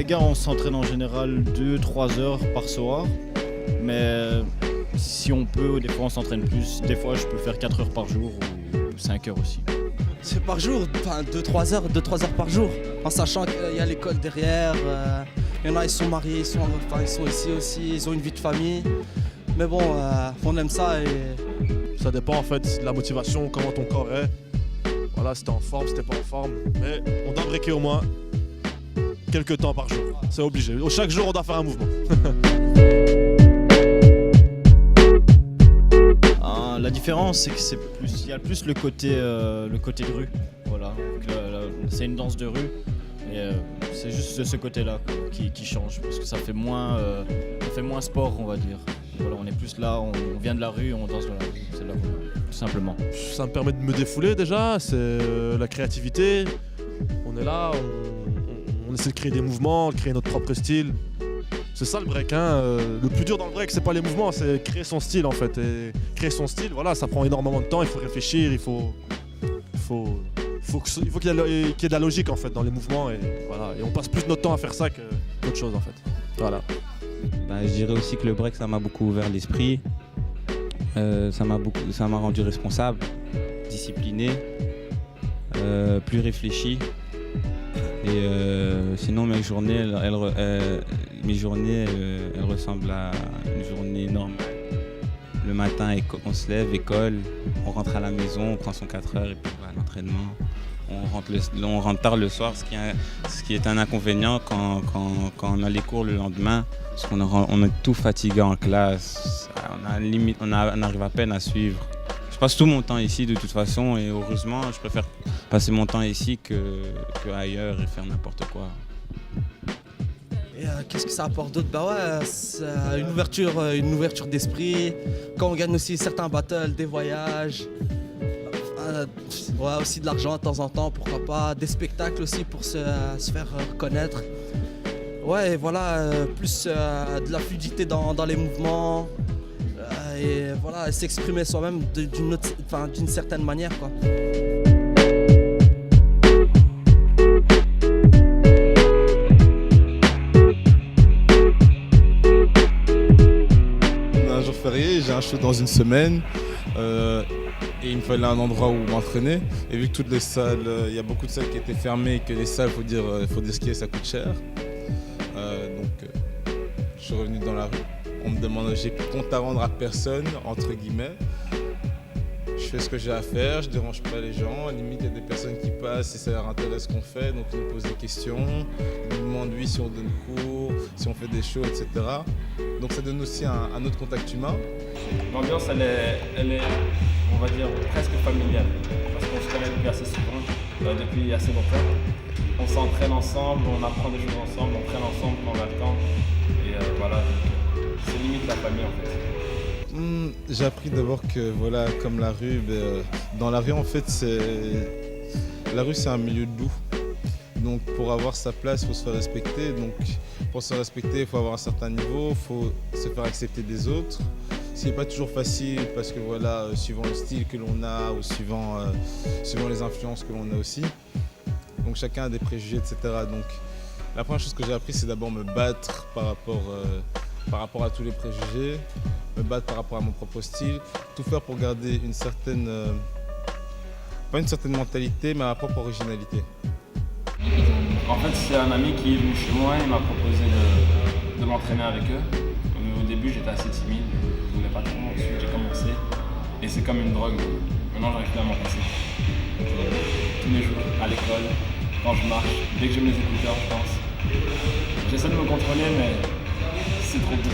gare, on s'entraîne en général 2-3 heures par soir. Mais si on peut, des fois on s'entraîne plus. Des fois je peux faire 4 heures par jour ou 5 heures aussi. C'est par jour, enfin 2-3 heures par jour. En sachant qu'il y a l'école derrière. Il y en a, ils sont mariés, ils sont ici aussi, ils ont une vie de famille. Mais bon, on aime ça et... Ça dépend en fait de la motivation, comment ton corps est. Voilà, si t'es en forme, si t'es pas en forme. Mais on doit breaker au moins quelques temps par jour. C'est obligé. Chaque jour, on doit faire un mouvement. La différence, c'est que il y a plus le côté de rue. Voilà. C'est une danse de rue. Et c'est juste de ce côté-là qui change. Parce que ça fait moins sport, on va dire. Voilà, on est plus là, on vient de la rue, on danse dans la rue. C'est là, tout simplement. Ça me permet de me défouler déjà, c'est la créativité. On est là, on essaie de créer des mouvements, de créer notre propre style. C'est ça le break, hein. Le plus dur dans le break, c'est pas les mouvements, c'est créer son style en fait. Et créer son style, voilà, ça prend énormément de temps, il faut réfléchir, il faut qu'il y ait de la logique en fait dans les mouvements et voilà. Et on passe plus notre temps à faire ça qu'autre chose en fait. Voilà. Je dirais aussi que le break, ça m'a beaucoup ouvert l'esprit. Ça m'a rendu responsable, discipliné, plus réfléchi. Et sinon, mes journées, elles ressemblent à une journée normale. Le matin, on se lève, école, on rentre à la maison, on prend son 4 heures et puis voilà, l'entraînement. On rentre tard le soir, ce qui est un inconvénient quand on a les cours le lendemain, parce qu'on est tout fatigué en classe, on arrive à peine à suivre. Je passe tout mon temps ici de toute façon et heureusement, je préfère passer mon temps ici que ailleurs et faire n'importe quoi. Et qu'est-ce que ça apporte d'autre? C'est une ouverture d'esprit. Quand on gagne aussi certains battles, des voyages. Aussi de l'argent de temps en temps, pourquoi pas. Des spectacles aussi pour se faire reconnaître. Ouais, et voilà, plus de la fluidité dans les mouvements. Et voilà, s'exprimer soi-même d'une certaine manière, quoi. Un jour férié, j'ai un show dans une semaine et il me fallait un endroit où m'entraîner. Et vu que toutes les salles, il y a beaucoup de salles qui étaient fermées et que les salles, faut dire skier, ça coûte cher. Je suis revenu dans la rue. On me demande, j'ai plus de compte à rendre à personne, entre guillemets. Je fais ce que j'ai à faire, je dérange pas les gens. À la limite, il y a des personnes qui passent si ça leur intéresse ce qu'on fait, donc ils nous posent des questions. Ils nous demandent, oui, si on donne cours, si on fait des shows, etc. Donc ça donne aussi un autre contact humain. L'ambiance, elle est, on va dire, presque familiale. Parce qu'on se connaît depuis assez souvent, depuis assez longtemps. On s'entraîne ensemble, on apprend des choses ensemble, on traîne ensemble quand on a le temps. Et voilà, c'est limite la famille en fait. J'ai appris d'abord que voilà, comme la rue, dans la rue en fait la rue c'est un milieu doux. Donc pour avoir sa place, il faut se faire respecter. Donc pour se faire respecter, il faut avoir un certain niveau, il faut se faire accepter des autres. Ce n'est pas toujours facile parce que voilà, suivant le style que l'on a ou suivant les influences que l'on a aussi. Donc chacun a des préjugés, etc. Donc la première chose que j'ai appris, c'est d'abord me battre par rapport à tous les préjugés, me battre par rapport à mon propre style, tout faire pour garder une certaine, pas une certaine mentalité, mais ma propre originalité. En fait, c'est un ami qui est venu chez moi, il m'a proposé de m'entraîner avec eux. Au début, j'étais assez timide, je ne voulais pas trop, ensuite j'ai commencé. Et c'est comme une drogue, maintenant j'arrive plus à m'en passer. Tous les jours, à l'école, quand je marche, dès que je mets mes écouteurs, je pense. J'essaie de me contrôler, mais c'est trop dur.